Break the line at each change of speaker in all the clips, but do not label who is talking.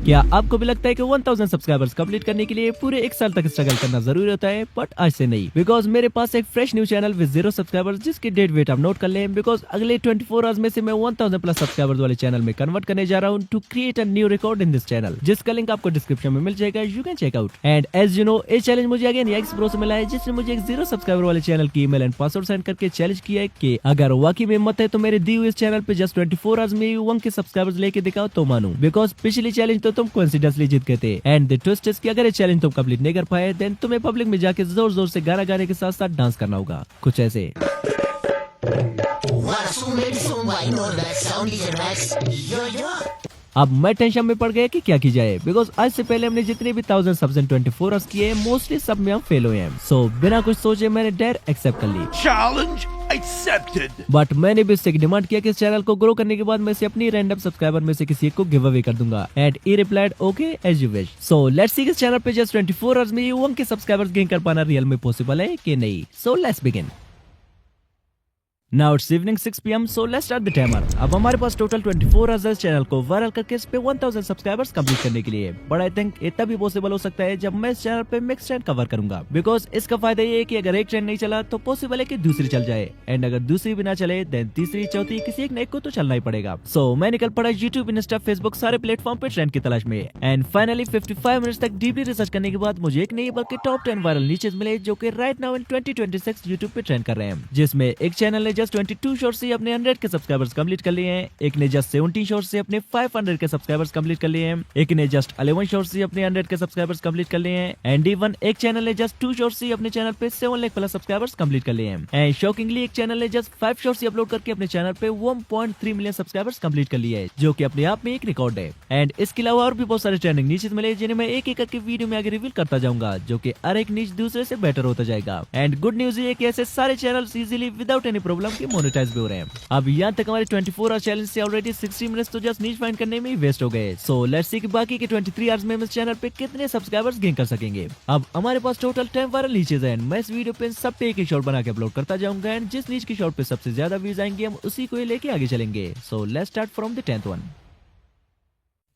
क्या आपको भी लगता है कि 1000 सब्सक्राइबर्स कंप्लीट करने के लिए पूरे 1 साल तक स्ट्रगल करना जरूरी होता है? बट आज से नहीं, बिकॉज मेरे पास एक fresh new channel with 0 subscribers जिसकी डेट वेट आप नोट कर लें, बिकॉज अगले 24 आवर्स में से मैं 1000 प्लस सब्सक्राइबर्स वाले चैनल में कन्वर्ट करने जा रहा हूँ to create a new record in this channel, जिसका लिंक आपको डिस्क्रिप्शन में मिल जाएगा, you can check out. And as you know, ये चैलेंज मुझे अगेन एक्स प्रो से मिला है, जिसने मुझे एक 0 सब्सक्राइबर वाले चैनल की ईमेल एंड पासवर्ड सेंड करके चैलेंज किया है कि अगर वाकई में हिम्मत है तो मेरे दी हुए इस चैनल पे जस्ट 24 आवर्स में 1 के सब्सक्राइबर्स लेके दिखाओ तो मानूं, बिकॉज पिछली चैलेंज तो तुम कोइंसिडेंटली जीत गए थे। एंड द ट्विस्ट इज कि अगर ये चैलेंज तुम कंप्लीट नहीं कर पाए देन तुम्हें पब्लिक में जाके जोर जोर से गाना गाने के साथ साथ डांस करना होगा, कुछ ऐसे। अब मैं टेंशन में पड़ गया कि क्या की जाए, बिकॉज आज से पहले हमने जितने भी 1000 सब्स एंड 24 आवर्स किए मोस्टली सब में हम फेल हुए हैं। सो बिना कुछ सोचे मैंने डायरेक्ट एक्सेप्ट कर ली।
Challenge accepted.
बट मैंने भी इससे डिमांड किया कि इस चैनल को ग्रो करने के बाद मैं इसे अपनी रैंडम सब्सक्राइबर में से किसी एक को गिव अवे कर दूंगा। And he replied okay as you wish. So let's see इस चैनल पे जस्ट 24 आवर्स में 1 के सब्सक्राइबर्स गेन कर पाना रियल में पॉसिबल है कि नहीं। So let's begin. Now it's evening 6 PM, so let's start the timer. अब हमारे पास टोटल 24 आवर्स है इस चैनल को वायरल करके इस पे 1000 सब्सक्राइबर्स कंप्लीट करने के लिए। बट आई थिंक इतना भी पॉसिबल हो सकता है जब मैं इस चैनल पे मिक्स ट्रेंड कवर करूंगा, बिकॉज इसका फायदा ये है कि अगर एक ट्रेंड नहीं चला तो पॉसिबल है कि दूसरी चल जाए, एंड अगर दूसरी भी ना चले देन तीसरी चौथी किसी एक नए को तो चलना ही पड़ेगा। सो मैं निकल पड़ा यूट्यूब, इंस्टा, फेसबुक सारे प्लेटफॉर्म पे ट्रेंड की तलाश में। एंड फाइनली 55 मिनट्स तक डीपली रिसर्च करने के बाद मुझे एक नहीं बल्कि टॉप 10 वायरल नीचेस मिले जो कि राइट नाउ इन 2026 यूट्यूब पे ट्रेंड कर रहे हैं, जिसमें एक चैनल ने जस्ट 22 शॉर्ट्स से अपने 100 के सब्सक्राइबर्स कंप्लीट कर लिए हैं, एक ने जस्ट 17 शॉर्ट्स से अपने 500 के सब्सक्राइबर्स कंप्लीट कर लिए हैं, एक ने जस्ट 11 शॉर्ट्स से अपने 100 के सब्सक्राइबर्स कंप्लीट कर लिए हैं, एंड इवन एक चैनल ने जस्ट 2 शॉर्ट्स से अपने चैनल पे 7 लाख प्लस सब्सक्राइबर्स कंप्लीट कर लिए हैं। एंड शॉकिंगली एक चैनल ने जस्ट 5 शॉर्ट्स से अपलोड करके अपने चैनल पे 1.3 मिलियन सब्सक्राइबर्स कंप्लीट कर लिए हैं, जो कि अपने आप में एक रिकॉर्ड है। एंड इसके अलावा और भी बहुत सारे ट्रेंडिंग नीचेस मिले जिन्हें मैं एक एक करके वीडियो में आगे रिवील करता जाऊंगा, जो कि हर एक नीच दूसरे से बेटर होता जाएगा। एंड गुड न्यूज ये कि ऐसे सारे channels easily without any problem के मोनेटाइज भी हो रहे हैं। अब यहाँ तक हमारे 24 आवर चैलेंज से ऑलरेडी 60 मिनट्स तो जस्ट नीच फाइंड करने में ही वेस्ट हो गए। सो लेट्स सी कि बाकी के 23 आवर्स में हम इस चैनल पे कितने सब्सक्राइबर्स गेन कर सकेंगे। अब हमारे पास टोटल 10 वायरल नीचेस हैं। मैं इस वीडियो पे सब पे एक एक शॉट बना के अपलोड करता जाऊंगा, एंड जिस नीच की शॉट पे सबसे ज्यादा व्यूज आएंगे हम उसी को ही लेके आगे चलेंगे। So let's start from the 10th one.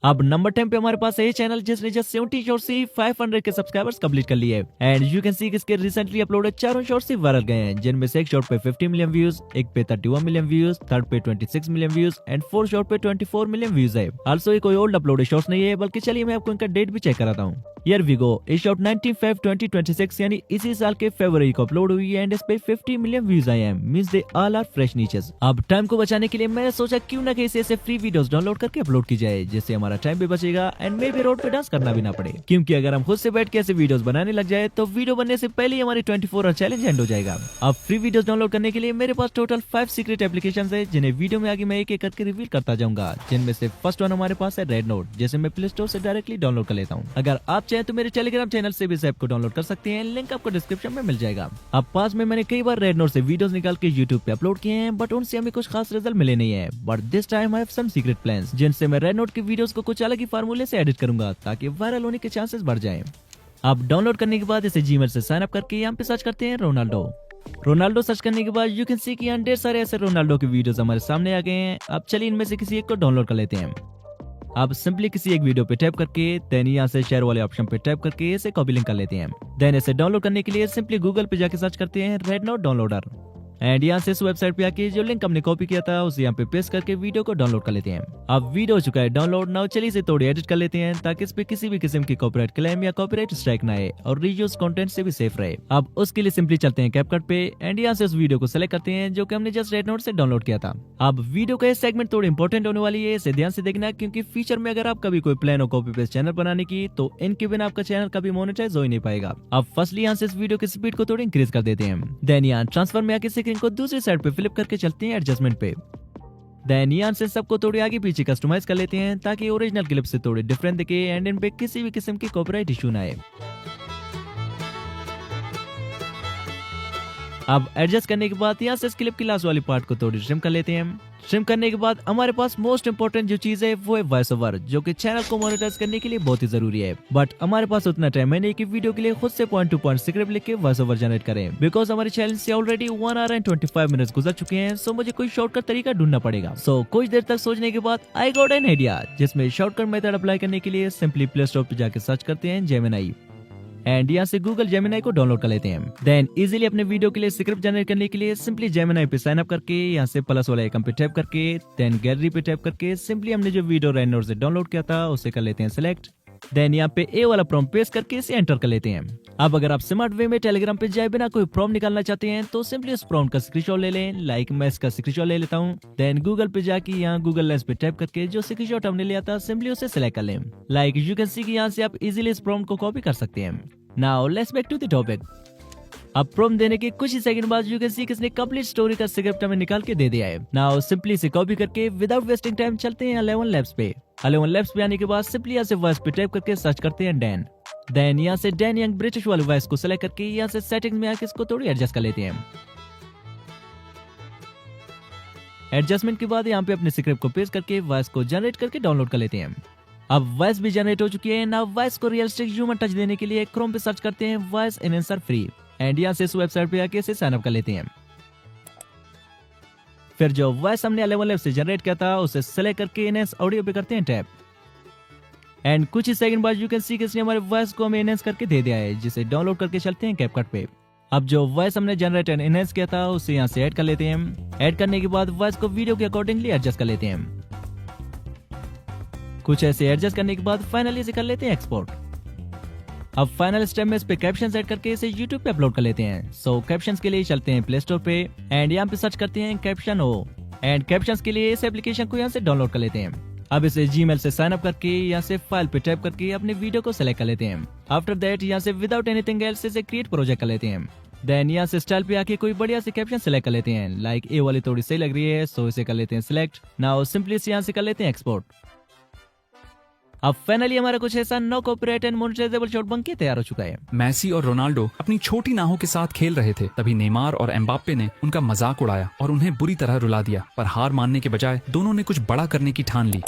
अब नंबर 10 पे हमारे पास है ये चैनल जिसने जस्ट 70 शॉर्ट्स से 500 के सब्सक्राइबर्स कंप्लीट कर लिए। एंड यू कैन सी कि इसके रिसेंटली अपलोडेड 4 शॉर्ट्स से वायरल गए हैं, जिनमें से एक शॉर्ट पे 50 मिलियन व्यूज, एक पे 31 मिलियन व्यूज, थर्ड पे 26 million views, and fourth short पे 24 मिलियन व्यूज है। आल्सो ये कोई ओल्ड अपलोडेड शॉर्ट्स नहीं है, बल्कि चलिए मैं आपको इनका डेट भी चेक कराता हूँ। Here we go. ये शॉर्ट 19/5/2026 यानी इसी साल के फरवरी को अपलोड हुई है, एंड इस पे 50 मिलियन व्यूज आए हैं, means they all are fresh niches. अब टाइम को बचाने के लिए मैंने सोचा क्यों ना कैसे ऐसे फ्री वीडियोस डाउनलोड करके अपलोड की जाए, जिससे हमारा टाइम भी बचेगा एंड मे भी रोड पे डांस करना भी ना पड़े, क्योंकि अगर हम खुद से बैठ के ऐसे वीडियोस बनाने लग जाए तो वीडियो बनने से पहले ही हमारी 24 आवर चैलेंज एंड हो जाएगा। अब फ्री वीडियोस डाउनलोड करने के लिए मेरे पास टोटल 5 सीक्रेट एप्लीकेशंस है, जिन्हें वीडियो में आगे मैं एक एक करके रिवील करता जाऊंगा, जिनमें से फर्स्ट वन हमारे पास है रेड नोट, जिसे मैं प्ले स्टोर से डायरेक्टली डाउनलोड कर लेता हूँ। अगर आप चाहें तो मेरे टेलीग्राम चैनल से भी इस ऐप को डाउनलोड कर सकते हैं, लिंक आपको डिस्क्रिप्शन में मिल जाएगा। अब पास में मैंने कई बार रेड नोट से वीडियोस निकाल के यूट्यूब पे अपलोड किए हैं, बट उनसे हमें कुछ खास रिजल्ट मिले नहीं है। But this time I have some secret plans, जिनसे मैं रेड नोट की वीडियोस को कुछ अलग ही फार्मूले से एडिट करूंगा ताकि वायरल होने के चांसेस बढ़ जाएं। अब डाउनलोड करने के बाद इसे जीमेल से साइन अप करके यहाँ पे सर्च करते हैं रोनाल्डो सर्च करने के बाद यू कैन सी कि यहाँ ढेर सारे ऐसे रोनाल्डो के वीडियोस हमारे सामने आ गए हैं। अब चलिए इनमें से किसी एक को डाउनलोड कर लेते हैं। अब सिंपली किसी एक वीडियो पे टैप करके देन यहाँ से शेयर वाले ऑप्शन पे टैप करके इसे कॉपी लिंक कर लेते हैं। देन इसे डाउनलोड करने के लिए सिंपली गूगल पे जाके सर्च करते हैं रेड नोट डाउनलोडर, एंड यहाँ से इस वेबसाइट पे आके जो लिंक हमने कॉपी किया था उसे यहाँ पे पेस्ट करके वीडियो को डाउनलोड कर लेते हैं। अब वीडियो हो चुका है डाउनलोड। नाउ चलिए इसे थोड़ी एडिट कर लेते हैं ताकि इस पे किसी भी किस्म की कॉपीराइट क्लेम या कॉपीराइट स्ट्राइक ना आए और रीयूज कंटेंट से भी सेफ रहे। अब उसके लिए सिंपली चलते हैं कैपकट पे, एंड यहाँ से उस वीडियो को सिलेक्ट करते हैं जो कि हमने जस्ट रेड नोट से डाउनलोड किया था। अब वीडियो का सेगमेंट थोड़ी इंपॉर्टेंट होने वाली है, इसे ध्यान से देखना, क्योंकि फ्यूचर में अगर आप कभी कोई प्लान हो कॉपी पेस्ट चैनल बनाने की तो इनके बिना आपका चैनल कभी मोनेटाइज हो ही नहीं पाएगा। अब फर्स्टली यहाँ से इस वीडियो की स्पीड को थोड़ी इंक्रीज कर देते हैं। देन यहाँ ट्रांसफर में आके स्क्रीन को दूसरी साइड पे फ्लिप करके चलते हैं एडजस्टमेंट पे। देन यहाँ से सबको थोड़ी आगे पीछे कस्टमाइज कर लेते हैं ताकि ओरिजिनल क्लिप से थोड़ी डिफरेंट दिखे एंड इन पे किसी भी किस्म की कॉपीराइट इशू ना आए। अब एडजस्ट करने के बाद यहाँ से इस क्लिप की लास्ट वाली पार्ट को थोड़ी ट्रिम कर लेते हैं। ट्रिम करने के बाद हमारे पास मोस्ट इंपोर्टेंट जो चीज है वो है वॉइस ओवर, जो कि चैनल को मोनेटाइज करने के लिए बहुत ही जरूरी है। बट हमारे पास उतना टाइम है नहीं कि वीडियो के लिए खुद से पॉइंट टू पॉइंट स्क्रिप्ट लिख के वॉइस ओवर जनरेट करें, बिकॉज हमारे चैनल से ऑलरेडी 1 आवर एंड 25 मिनट्स गुजर चुके हैं। सो मुझे कोई शॉर्टकट तरीका ढूंढना पड़ेगा। सो कुछ देर तक सोचने के बाद आई गॉट एन आइडिया, जिसमें शॉर्टकट मेथड अप्लाई करने के लिए सिंपली प्ले स्टोर पे जाके सर्च करते हैं जेमिनी एंड यहाँ से गूगल जेमिनी को डाउनलोड कर लेते हैं। देन इजीली अपने वीडियो के लिए स्क्रिप्ट जनरेट करने के लिए सिंपली जेमिनी पे साइन अप करके यहाँ से प्लस वाला आइकन पे टैप करके देन गैलरी पे टैप करके सिंपली हमने जो वीडियो रेनोड से डाउनलोड किया था उसे कर लेते हैं सिलेक्ट। देन यहाँ पे ए वाला प्रॉम्प्ट पेस्ट करके इसे एंटर कर लेते हैं। अब अगर आप स्मार्ट वे में टेलीग्राम पे जाए बिना कोई प्रॉम्प्ट निकालना चाहते हैं तो सिंपली उस प्रॉम्प्ट का स्क्रीनशॉट ले लें। लाइक मैं इसका स्क्रीनशॉट ले लेता हूँ। देन गूगल पे जाके यहाँ गूगल लेंस पे टाइप करके जो स्क्रीनशॉट हमने लिया था सिंपली उसे सिलेक्ट कर लें। लाइक यू कैन सी कि यहाँ से आप इजीली इस प्रॉम्प्ट को कॉपी कर सकते हैं। Now let's back to the topic. अब प्रॉम्प्ट देने के कुछ ही सेकंड बाद यू कैन सी किसने कंप्लीट स्टोरी का स्क्रिप्ट हमें निकाल के दे दिया है। नाउ सिंपली इसे कॉपी करके विदाउट वेस्टिंग टाइम चलते हैं 11 लैब्स पे। 11 लैब्स पे आने के बाद सिंपली यहाँ से वॉइस पे टाइप करके सर्च करते हैं डैन। देन यहाँ से डैन यंग ब्रिटिश वाले वॉइस को सेलेक्ट करके यहाँ से सेटिंग्स में आके इसको थोड़ी एडजस्ट कर लेते हैं। एडजस्टमेंट के बाद यहाँ पे अपने स्क्रिप्ट को पेस्ट करके वॉइस को जनरेट करके डाउनलोड कर लेते हैं। अब वॉइस भी जनरेट हो चुकी है। नाउ वॉइस को रियलिस्टिक ह्यूमन टच देने के लिए क्रोम पे सर्च करते हैं वॉइस एनहांसर फ्री एंड यहाँ से इस वेबसाइट पे आके इसे साइन अप कर लेते हैं। फिर जो वॉइस हमने 11 लैब से जनरेट किया था उसे सेलेक्ट करके एनहांस ऑडियो पे करते हैं टैप एंड कुछ ही सेकंड बाद यू कैन सी किसने हमारे वॉइस को हमें एनहांस करके दे दिया है, जिसे डाउनलोड करके चलते हैं कैपकट पे। अब जो वॉइस हमने जनरेट एंड एनहांस किया था उसे यहाँ से ऐड कर लेते हैं। ऐड करने के बाद वॉइस को वीडियो के अकॉर्डिंगली एडजस्ट कर लेते हैं। कुछ ऐसे एडजस्ट करने के बाद फाइनली इसे कर लेते हैं एक्सपोर्ट। अब फाइनल स्टेप में इस पे कैप्शन ऐड करके इसे YouTube पे अपलोड कर लेते हैं। सो कैप्शंस के लिए चलते हैं प्ले स्टोर पे एंड यहाँ पे सर्च करते हैं कैप्शन ओ एंड कैप्शंस के लिए इस एप्लीकेशन को यहाँ से डाउनलोड कर लेते हैं। अब इसे जीमेल से साइन अप करके यहाँ से फाइल पे टाइप करके अपने वीडियो को सिलेक्ट कर लेते हैं। आफ्टर दैट यहाँ से विदाउट एनीथिंग एल्स इसे क्रिएट प्रोजेक्ट कर लेते हैं। देन यहाँ से स्टाइल पे आके कोई बढ़िया से कैप्शन सिलेक्ट कर लेते हैं। लाइक ए वाली थोड़ी सही लग रही है सो इसे कर लेते हैं सिलेक्ट। नाउ सिंपली यहाँ से कर लेते हैं एक्सपोर्ट। अब फाइनली हमारा कुछ ऐसा no copyright and monetizable shot बन के तैयार हो चुका है।
मैसी और रोनाल्डो अपनी छोटी नाहों के साथ खेल रहे थे, तभी नेमार और एम्बाप्पे ने उनका मजाक उड़ाया और उन्हें बुरी तरह रुला दिया, पर हार मानने के बजाय दोनों ने कुछ बड़ा करने की ठान ली।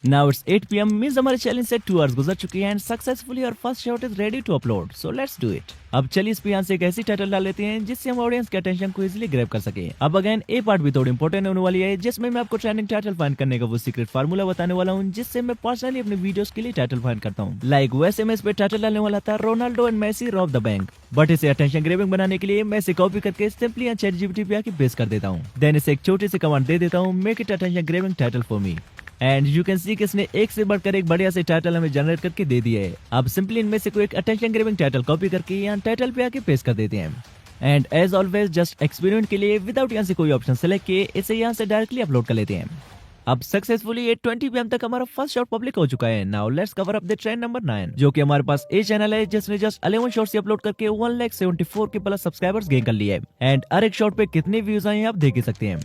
Now it's 8 PM मींस हमारे चैलेंज से 2 आवर्स गुजर चुकी हैं एंड सक्सेसफुली और first shot is ready to upload. So let's do it. अब चलिए इस पे यहाँ से एक ऐसी टाइटल डाल लेते हैं जिससे हम ऑडियंस के अटेंशन को इजीली ग्रैब कर सके। अब अगेन ए पार्ट भी थोड़ी इंपॉर्टेंट होने वाली है, जिसमें मैं आपको ट्रेंडिंग टाइटल फाइंड करने का वो सीक्रेट फार्मूला बताने वाला हूँ, जिससे मैं पर्सनली अपने वीडियोस के लिए टाइटल फाइंड करता हूँ। लाइक वैसे मैं इस पे टाइटल डालने वाला था Ronaldo and Messi rob the bank, but इसे अटेंशन ग्रैबिंग बनाने के लिए मैं इसे कॉपी करके सिंपली यहाँ ChatGPT पे आके पेस्ट कर देता हूँ। देन इसे एक छोटी सी कमांड दे देता हूँ, make it attention grabbing title for me and you can सी कि इसने एक से बढ़कर एक बढ़िया से टाइटल हमें जनरेट करके दे दिया है। अब सिंपली इनमें से कोई एक अटेंशन ग्रैबिंग टाइटल कॉपी करके यहाँ टाइटल पे आके पेस्ट कर देते हैं and as always just experiment के लिए विदाउट यहाँ से कोई ऑप्शन सेलेक्ट किए इसे यहाँ से डायरेक्टली अपलोड कर लेते हैं। अब सक्सेसफुली 8:20 PM तक हमारा फर्स्ट शॉट पब्लिक हो चुका है। Now let's cover up the trend number 9, जो कि हमारे पास ए चैनल है जिसने जस्ट 11 शॉट्स अपलोड करके 1,74 के प्लस सब्सक्राइबर्स गेन कर लिए हैं एंड हर एक शॉट पे कितने व्यूज आए हैं आप देख ही सकते हैं।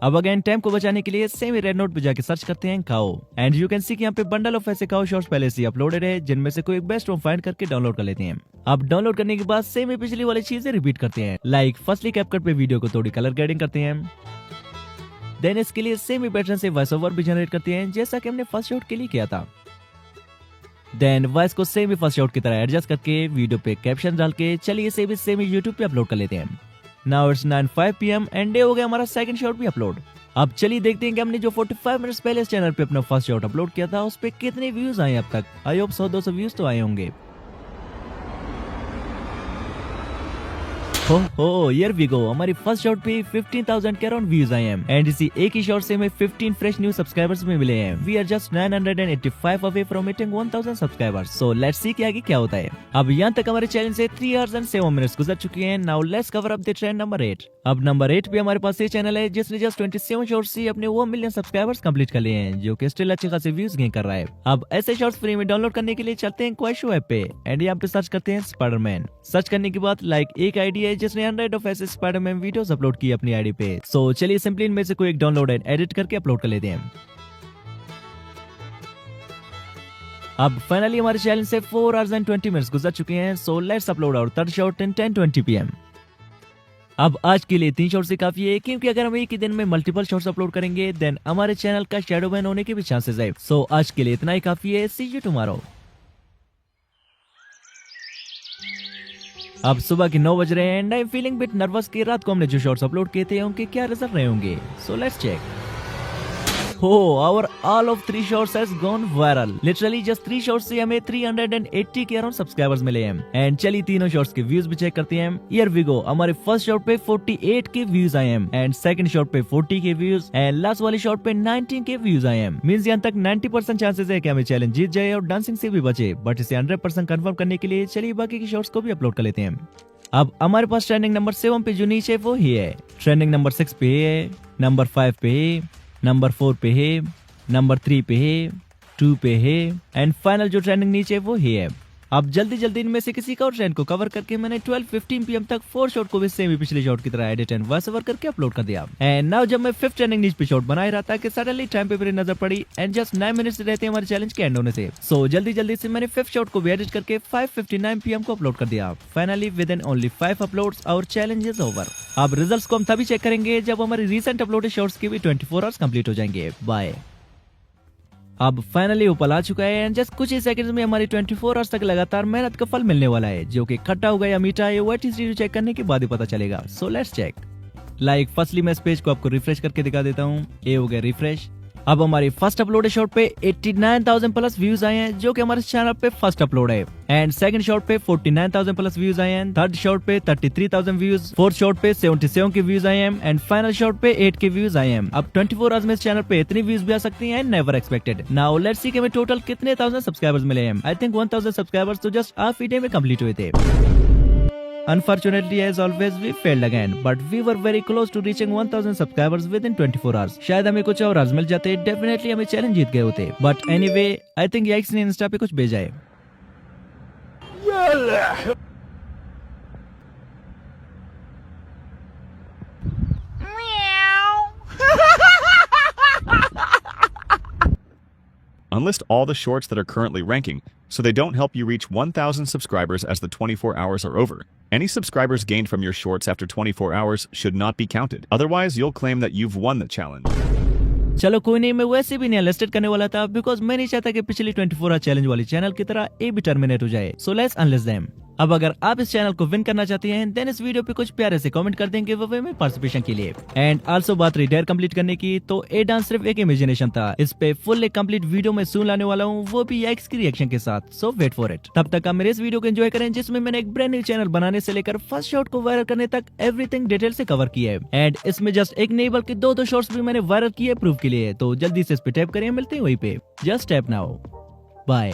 अब अगेन टाइम को बचाने के लिए सेम रेड नोट पे जाके सर्च करते हैं खाओ एंड यू कैन सी कि यहाँ पे बंडल ऑफ ऐसे खाओ शॉर्ट्स पहले से अपलोडेड है, जिनमें से कोई एक बेस्ट वन फाइंड करके डाउनलोड कर लेते हैं। अब डाउनलोड करने के बाद सेम पिछली वाली चीजें रिपीट करते हैं। लाइक फर्स्टली कैपकट पे वीडियो को थोड़ी कलर ग्रेडिंग करते हैं। देन इसके लिए सेम ही पैटर्न से वॉइस ओवर भी जनरेट करते हैं जैसा कि हमने फर्स्ट शॉट के लिए किया था। देन वॉइस को सेम ही फर्स्ट शॉट की तरह एडजस्ट करके वीडियो पे कैप्शन डाल के चलिए इसे भी सेम ही यूट्यूब पे अपलोड कर लेते हैं। Now it's 9:05 PM and day हो गया हमारा सेकंड शॉट भी अपलोड। अब चलिए देखते हैं कि हमने जो 45 मिनट्स पहले इस चैनल पे अपना फर्स्ट शॉट अपलोड किया था उस पे कितने व्यूज आए अब तक। आई होप 100-200 व्यूज तो आए होंगे। हो हियर वी गो, हमारी फर्स्ट शॉट पे 15,000 के अराउंड व्यूज आए हैं एंड इसी एक ही शॉट से हमें 15 फ्रेश न्यू सब्सक्राइबर्स में मिले हैं। We are just 985 away from hitting 1000 subscribers. So let's see कि आगे क्या होता है। अब यहाँ तक हमारे चैनल से 3 आवर्स एंड 7 मिनट्स गुजर चुके हैं। Now let's cover up the trend number 8। अब नंबर 8 पे हमारे पास ये चैनल है जिसने जस्ट 27 शॉर्ट्स से अपने 1 मिलियन सब्सक्राइबर्स कंप्लीट कर लिए हैं, जो कि स्टिल अच्छे खासे व्यूज गेन कर रहा है। अब ऐसे शॉर्ट्स फ्री में डाउनलोड करने के लिए चलते हैं क्वेश्चन ऐप पे एंड यहाँ पे सर्च करते हैं स्पाइडरमैन। सर्च करने के बाद लाइक एक आईडी है जिसने 100 ऑफ ऐसे स्पाइडरमैन वीडियोस अपलोड की अपनी आईडी पे। सो चलिए सिंपली इनमें से कोई एक डाउनलोड एंड एडिट करके अपलोड कर लेते हैं। अब फाइनली हमारे चैनल से 4 आवर्स एंड 20 मिनट्स गुजर चुके हैं। So let's upload our third shot in 10:20 PM। अब आज के लिए 3 शॉर्ट्स ही काफी है, क्योंकि अगर हम एक ही दिन में मल्टीपल शॉर्ट्स अपलोड करेंगे देन हमारे चैनल का शैडो बैन होने के भी चांसेस है। सो आज के लिए इतना ही काफी है। सी यू टुमारो। अब सुबह के 9 बज रहे हैं and I am feeling bit nervous कि रात को हमने जो शॉर्ट्स अपलोड किए थे उनके क्या रिजल्ट रहे होंगे। So let's check. How our all of 3 shorts has gone viral. Literally just 3 shorts से हमें 380 के अराउंड सब्सक्राइबर्स मिले हैं। एंड चलिए तीनों शॉर्ट्स के व्यूज भी चेक करते हैं। Here we go. हमारे फर्स्ट शॉर्ट पे 48 के व्यूज आए हैं एंड सेकंड शॉर्ट पे 40 के व्यूज एंड लास्ट वाली शॉर्ट पे 19 के व्यूज आए हैं। मींस यहां तक 90% चांसेस है कि हमें चैलेंज जीत जाए और डांसिंग से भी बचे। बट इसे 100% कंफर्म करने के लिए चलिए बाकी की शॉर्ट्स को भी अपलोड कर लेते हैं। अब हमारे पास ट्रेंडिंग नंबर 7 पे जो नीचे वो ही है, ट्रेंडिंग नंबर 6 पे है, नंबर 5 पे है, नंबर 4 पे है, नंबर 3 पे है, 2 पे है एंड फाइनल जो ट्रेंडिंग नीचे वो ही है। अब जल्दी जल्दी इनमें से किसी का और ट्रेंड को कवर करके मैंने 12:15 PM तक 4 शॉट को भी सेम ही पिछले शॉट की तरह एडिट एंड वॉइस ओवर करके अपलोड कर दिया। एंड नाउ जब मैं 5th ट्रेंडिंग नीच पे शॉट बना ही रहा था कि सडनली टाइम पे मेरी नजर पड़ी एंड जस्ट 9 मिनट्स रहते हमारे चैलेंज के एंड होने से। सो जल्दी जल्दी से मैंने 5th शॉट को भी एडिट करके 5:59 PM को अपलोड कर दिया। Finally within only 5 uploads our challenge is over. अब रिजल्ट्स को हम तभी चेक करेंगे जब हमारे रिसेंट अपलोडेड शॉर्ट्स के भी 24 आवर्स कंप्लीट हो जाएंगे। बाय। अब फाइनली ऊपर आ चुका है एंड जस्ट कुछ ही सेकंड्स में हमारी 24 आवर्स तक लगातार मेहनत का फल मिलने वाला है, जो कि खट्टा होगा या मीठा है वो एटलीस्ट चेक करने के बाद ही पता चलेगा। So let's check. Like firstly मैं इस पेज को आपको रिफ्रेश करके दिखा देता हूँ। ये हो गया रिफ्रेश। अब हमारी फर्स्ट अपलोडेड शॉट पे 89,000 प्लस व्यूज आए हैं, जो कि हमारे चैनल पे फर्स्ट अपलोड है। एंड सेकंड शॉट पे 49,000 प्लस व्यूज आए हैं। थर्ड शॉट पे 33,000 व्यूज। फोर्थ शॉट पे 77 के व्यूज आए हैं एंड फाइनल शॉट पे 8 के व्यूज आए हैं। अब 24 आवर्स में इस चैनल पे इतनी व्यूज भी आ सकती हैं, never expected. Now let's see कि हमें टोटल कितने 1000 सब्सक्राइबर्स मिले हैं। आई थिंक 1000 सब्सक्राइबर्स तो जस्ट हाफ डे में कंप्लीट हुए थे। Unfortunately, as always, we failed again, but we were very close to reaching 1000 subscribers within 24 hours. शायद हमें कुछ और आज मिल जाते, डेफिनेटली हमें चैलेंज जीत गए होते। But anyway, I think yikes ने इंस्टा पे कुछ भेजा है।
Unlist all the shorts that are currently ranking, so they don't help you reach 1,000 subscribers as the 24 hours are over. Any subscribers gained from your shorts after 24 hours should not be counted. Otherwise, you'll claim that you've won the challenge.
चलो कोई नहीं, मैं वैसे भी नहीं unlisted करने वाला था बिकॉज मैं नहीं चाहता कि पिछली 24 आवर चैलेंज वाली चैनल की तरह ये भी टर्मिनेट हो जाए। So let's unlist them. अब अगर आप इस चैनल को विन करना चाहते हैं देन इस वीडियो पे कुछ प्यारे से कमेंट कर देंगे वो वे में पार्टिसिपेशन के लिए। एंड आल्सो बात रही डेयर कंप्लीट करने की, तो ये डांस सिर्फ एक इमेजिनेशन था। इस पे फुल एक कंप्लीट वीडियो में सून लाने वाला हूँ, वो भी याइक्स की रिएक्शन के साथ। सो वेट फॉर इट। तब तक आप मेरे इस वीडियो को एंजॉय करें जिसमें मैंने एक ब्रांड न्यू चैनल बनाने से लेकर फर्स्ट शॉट को वायरल करने तक एवरीथिंग डिटेल से कवर किया है। एंड इसमें जस्ट एक नहीं बल्कि 2 शॉर्ट्स भी मैंने वायरल किए प्रूफ के लिए। तो जल्दी से इस पे टैप करें, मिलते हैं वहीं पे। Just tap now. बाय।